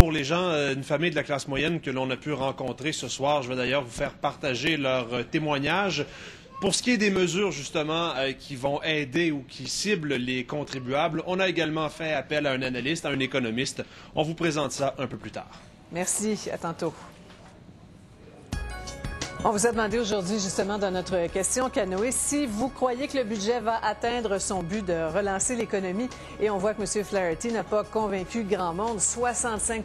pour les gens, une famille de la classe moyenne que l'on a pu rencontrer ce soir. Je vais d'ailleurs vous faire partager leur témoignage. Pour ce qui est des mesures, justement, qui vont aider ou qui ciblent les contribuables, on a également fait appel à un analyste, à un économiste. On vous présente ça un peu plus tard. Merci. À tantôt. On vous a demandé aujourd'hui, justement, dans notre question canoë, si vous croyez que le budget va atteindre son but de relancer l'économie. Et on voit que M. Flaherty n'a pas convaincu grand monde. 65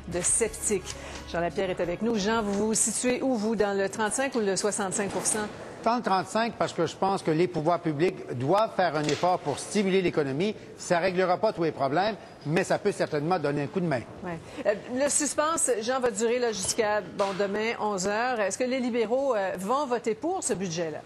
de sceptiques. Jean Lapierre est avec nous. Jean, vous vous situez où, vous, dans le 35 ou le 65 Dans le 35, parce que je pense que les pouvoirs publics doivent faire un effort pour stimuler l'économie. Ça ne réglera pas tous les problèmes, mais ça peut certainement donner un coup de main. Ouais. Le suspense, Jean, va durer jusqu'à demain, 11 heures. Est-ce que les libéraux vont voter pour ce budget-là?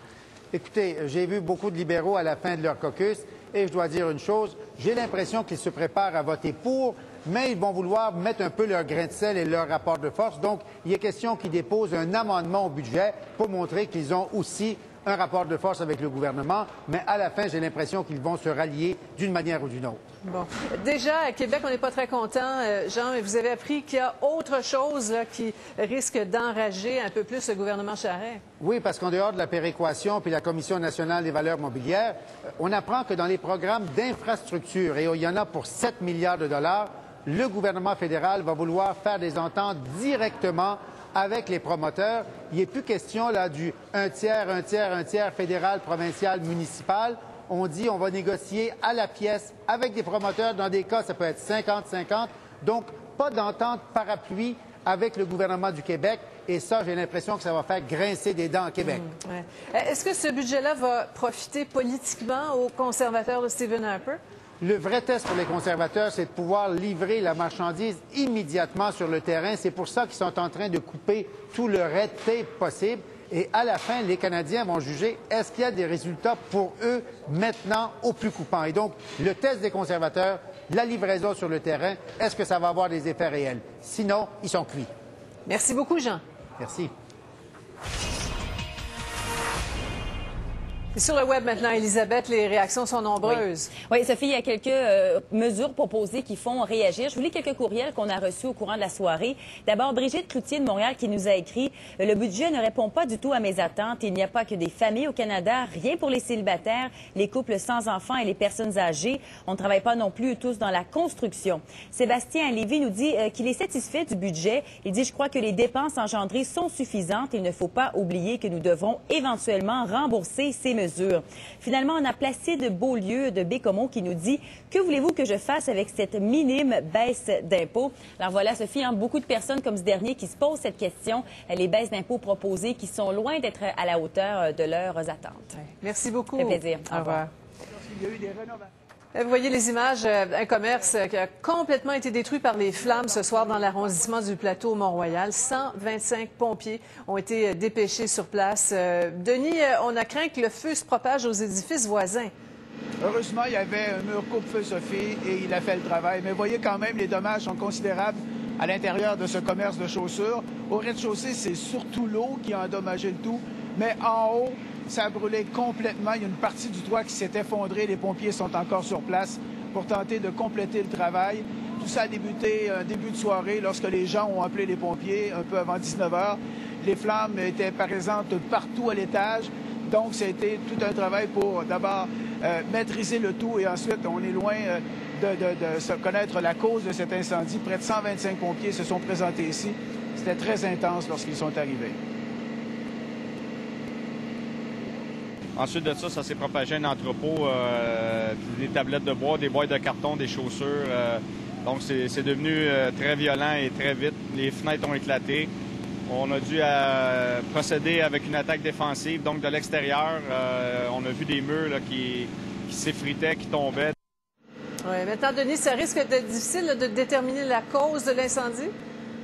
Écoutez, j'ai vu beaucoup de libéraux à la fin de leur caucus et je dois dire une chose, j'ai l'impression qu'ils se préparent à voter pour, mais ils vont vouloir mettre un peu leur grain de sel et leur rapport de force. Donc, il est question qu'ils déposent un amendement au budget pour montrer qu'ils ont aussi un rapport de force avec le gouvernement. Mais à la fin, j'ai l'impression qu'ils vont se rallier d'une manière ou d'une autre. Bon. Déjà, à Québec, on n'est pas très content, Jean, mais vous avez appris qu'il y a autre chose qui risque d'enrager un peu plus le gouvernement Charest. Oui, parce qu'en dehors de la péréquation puis la Commission nationale des valeurs mobilières, on apprend que dans les programmes d'infrastructure, et il y en a pour 7 milliards de dollars, le gouvernement fédéral va vouloir faire des ententes directement avec les promoteurs. Il n'est plus question là du un tiers fédéral, provincial, municipal. On dit on va négocier à la pièce avec des promoteurs. Dans des cas, ça peut être 50-50. Donc, pas d'entente parapluie avec le gouvernement du Québec. Et ça, j'ai l'impression que ça va faire grincer des dents à Québec. Ouais. Est-ce que ce budget-là va profiter politiquement aux conservateurs de Stephen Harper? Le vrai test pour les conservateurs, c'est de pouvoir livrer la marchandise immédiatement sur le terrain. C'est pour ça qu'ils sont en train de couper tout le red tape possible. Et à la fin, les Canadiens vont juger est-ce qu'il y a des résultats pour eux maintenant au plus coupant. Et donc, le test des conservateurs, la livraison sur le terrain, est-ce que ça va avoir des effets réels? Sinon, ils sont cuits. Merci beaucoup, Jean. Merci. Et sur le web maintenant, Elisabeth, les réactions sont nombreuses. Oui, Sophie, il y a quelques mesures proposées qui font réagir. Je vous lis quelques courriels qu'on a reçus au courant de la soirée. D'abord, Brigitte Cloutier de Montréal qui nous a écrit « Le budget ne répond pas du tout à mes attentes. Il n'y a pas que des familles au Canada, rien pour les célibataires, les couples sans enfants et les personnes âgées. On ne travaille pas non plus tous dans la construction. » Sébastien à Lévis nous dit qu'il est satisfait du budget. Il dit « Je crois que les dépenses engendrées sont suffisantes. Il ne faut pas oublier que nous devrons éventuellement rembourser ces mesures. » Finalement, on a Placide Beaulieu de Bécomo qui nous dit « Que voulez-vous que je fasse avec cette minime baisse d'impôts? » Alors voilà, Sophie, beaucoup de personnes comme ce dernier qui se posent cette question, les baisses d'impôts proposées qui sont loin d'être à la hauteur de leurs attentes. Merci beaucoup. Ça fait plaisir. Au revoir. Vous voyez les images d'un commerce qui a complètement été détruit par les flammes ce soir dans l'arrondissement du Plateau Mont-Royal. 125 pompiers ont été dépêchés sur place. Denis, on a craint que le feu se propage aux édifices voisins. Heureusement, il y avait un mur coupe-feu, Sophie, et il a fait le travail. Mais voyez quand même, les dommages sont considérables à l'intérieur de ce commerce de chaussures. Au rez-de-chaussée, c'est surtout l'eau qui a endommagé le tout. Mais en haut, ça a brûlé complètement. Il y a une partie du toit qui s'est effondrée. Les pompiers sont encore sur place pour tenter de compléter le travail. Tout ça a débuté début de soirée lorsque les gens ont appelé les pompiers un peu avant 19 h. Les flammes étaient présentes partout à l'étage. Donc, ça a été tout un travail pour d'abord maîtriser le tout et ensuite, on est loin de se connaître la cause de cet incendie. Près de 125 pompiers se sont présentés ici. C'était très intense lorsqu'ils sont arrivés. Ensuite de ça, ça s'est propagé à un entrepôt, des tablettes de bois, des boîtes de carton, des chaussures. Donc, c'est devenu très violent et très vite. Les fenêtres ont éclaté. On a dû procéder avec une attaque défensive. Donc, de l'extérieur, on a vu des murs là, qui s'effritaient, qui tombaient. Oui, maintenant, Denis, ça risque d'être difficile de déterminer la cause de l'incendie?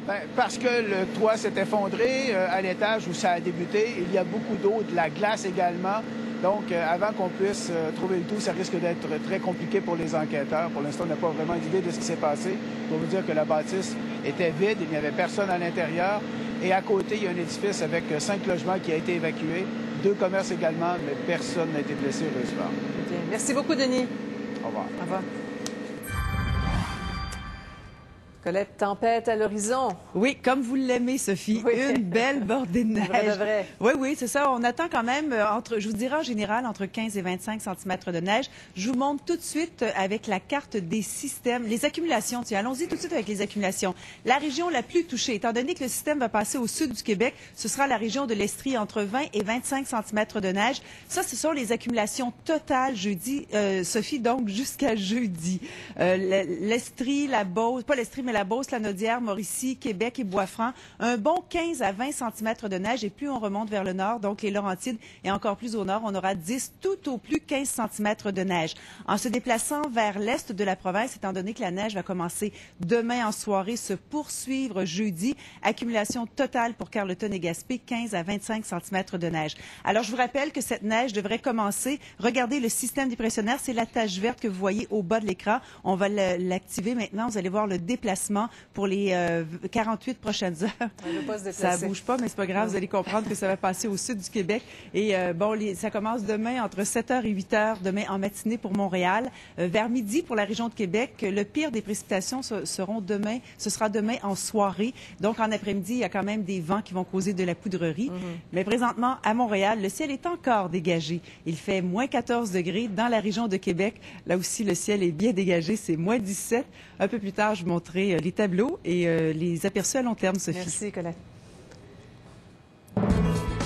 Bien, parce que le toit s'est effondré à l'étage où ça a débuté. Il y a beaucoup d'eau, de la glace également. Donc, avant qu'on puisse trouver le tout, ça risque d'être très compliqué pour les enquêteurs. Pour l'instant, on n'a pas vraiment d'idée de ce qui s'est passé. Pour vous dire que la bâtisse était vide, il n'y avait personne à l'intérieur. Et à côté, il y a un édifice avec 5 logements qui a été évacué, 2 commerces également, mais personne n'a été blessé, heureusement. Bien. Merci beaucoup, Denis. Au revoir. Au revoir. Colette, tempête à l'horizon. Oui, comme vous l'aimez, Sophie. Oui. Une belle bordée de neige. Vrai de vrai. Oui, c'est ça. On attend quand même, je vous dirais en général, entre 15 et 25 cm de neige. Je vous montre tout de suite avec la carte des systèmes, les accumulations. Tiens, allons-y tout de suite avec les accumulations. La région la plus touchée, étant donné que le système va passer au sud du Québec, ce sera la région de l'Estrie, entre 20 et 25 cm de neige. Ça, ce sont les accumulations totales jeudi, Sophie, donc jusqu'à jeudi. L'Estrie, la Beauce, pas l'Estrie, mais la Beauce, la Naudière, Mauricie, Québec et Bois-Franc. Un bon 15 à 20 cm de neige et plus on remonte vers le nord, donc les Laurentides et encore plus au nord, on aura 10, tout au plus 15 cm de neige. En se déplaçant vers l'est de la province, étant donné que la neige va commencer demain en soirée, se poursuivre jeudi, accumulation totale pour Carleton et Gaspé, 15 à 25 cm de neige. Alors, je vous rappelle que cette neige devrait commencer. Regardez le système dépressionnaire, c'est la tache verte que vous voyez au bas de l'écran. On va l'activer maintenant. Vous allez voir le déplacement pour les 48 prochaines heures. On veut pas se déplacer. Ça bouge pas, mais c'est pas grave. Vous allez comprendre que ça va passer au sud du Québec. Et ça commence demain entre 7h et 8h, demain en matinée pour Montréal. Vers midi pour la région de Québec. Le pire des précipitations ce sera demain en soirée. Donc, en après-midi, il y a quand même des vents qui vont causer de la poudrerie. Mais présentement, à Montréal, le ciel est encore dégagé. Il fait moins 14 degrés dans la région de Québec. Là aussi, le ciel est bien dégagé. C'est moins 17. Un peu plus tard, je vous montrerai les tableaux et les aperçus à long terme, Sophie. Merci, Colette.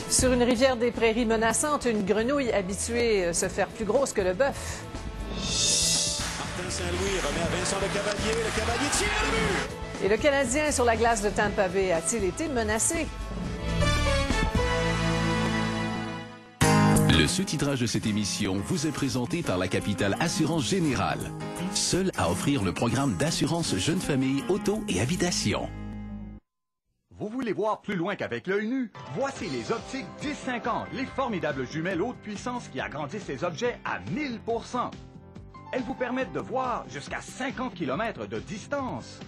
Sur une rivière des Prairies menaçante, une grenouille habituée se faire plus grosse que le bœuf. Martin Saint-Louis remet à Vincent Lecavalier. Lecavalier tire le but! Et le Canadien sur la glace de Tampa Bay a-t-il été menacé? Le sous-titrage de cette émission vous est présenté par la Capitale Assurance Générale, seule à offrir le programme d'assurance jeune famille, auto et habitation. Vous voulez voir plus loin qu'avec l'œil nu? Voici les optiques 10-50, les formidables jumelles haute puissance qui agrandissent les objets à 1000%. Elles vous permettent de voir jusqu'à 50 km de distance.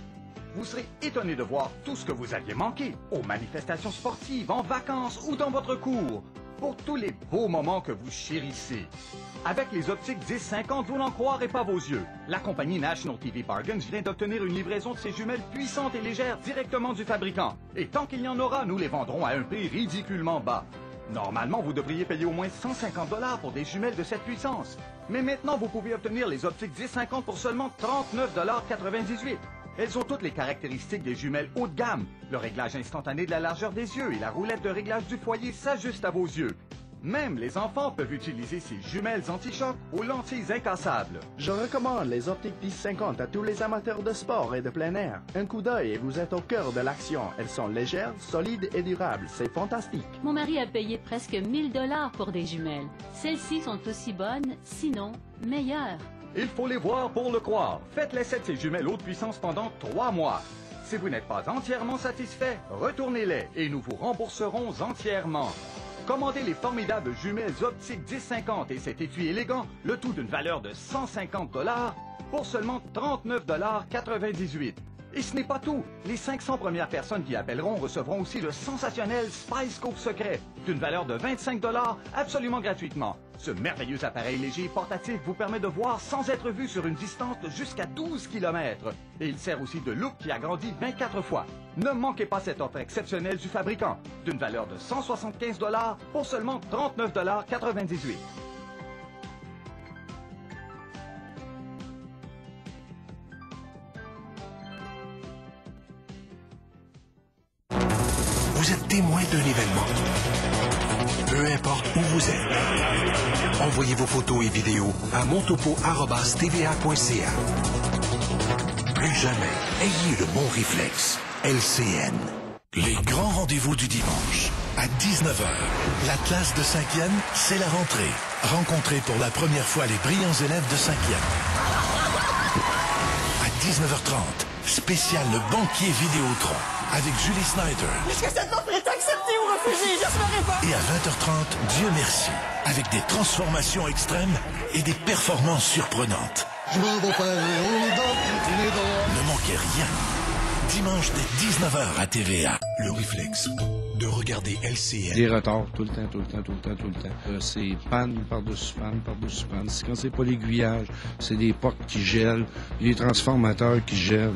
Vous serez étonné de voir tout ce que vous aviez manqué aux manifestations sportives, en vacances ou dans votre cours, pour tous les beaux moments que vous chérissez. Avec les optiques 10-50, vous n'en croirez pas vos yeux. La compagnie National TV Bargains vient d'obtenir une livraison de ces jumelles puissantes et légères directement du fabricant. Et tant qu'il y en aura, nous les vendrons à un prix ridiculement bas. Normalement, vous devriez payer au moins 150 $ pour des jumelles de cette puissance. Mais maintenant, vous pouvez obtenir les optiques 10-50 pour seulement 39,98 $. Elles ont toutes les caractéristiques des jumelles haut de gamme. Le réglage instantané de la largeur des yeux et la roulette de réglage du foyer s'ajustent à vos yeux. Même les enfants peuvent utiliser ces jumelles anti-choc aux lentilles incassables. Je recommande les optiques 10-50 à tous les amateurs de sport et de plein air. Un coup d'œil et vous êtes au cœur de l'action. Elles sont légères, solides et durables. C'est fantastique. Mon mari a payé presque 1000 $ pour des jumelles. Celles-ci sont aussi bonnes, sinon meilleures. Il faut les voir pour le croire. Faites l'essai de ces jumelles haute puissance pendant 3 mois. Si vous n'êtes pas entièrement satisfait, retournez-les et nous vous rembourserons entièrement. Commandez les formidables jumelles optiques 10-50 et cet étui élégant, le tout d'une valeur de 150 $ pour seulement 39,98 $. Et ce n'est pas tout. Les 500 premières personnes qui appelleront recevront aussi le sensationnel Spice Scope secret d'une valeur de 25 $ absolument gratuitement. Ce merveilleux appareil léger et portatif vous permet de voir sans être vu sur une distance de jusqu'à 12 km. Et il sert aussi de loupe qui agrandit 24 fois. Ne manquez pas cette offre exceptionnelle du fabricant d'une valeur de 175 $ pour seulement 39,98 $. Vous êtes témoin d'un événement. Peu importe où vous êtes. Envoyez vos photos et vidéos à montopo@tva.ca. Plus jamais, ayez le bon réflexe. LCN. Les grands rendez-vous du dimanche. À 19h, la classe de 5e, c'est la rentrée. Rencontrez pour la première fois les brillants élèves de 5e. À 19h30, spécial Le Banquier Vidéotron avec Julie Snyder. Est-ce que cette offre est acceptée ou refusée? J'espérais pas. Et à 20h30, Dieu merci, avec des transformations extrêmes et des performances surprenantes. Je m'en vais faire Ne manquez rien. Dimanche dès 19h à TVA. Le réflexe de regarder LCN. Des retards tout le temps. C'est panne par-dessus panne. Quand c'est pas l'aiguillage, c'est des portes qui gèlent, les transformateurs qui gèlent.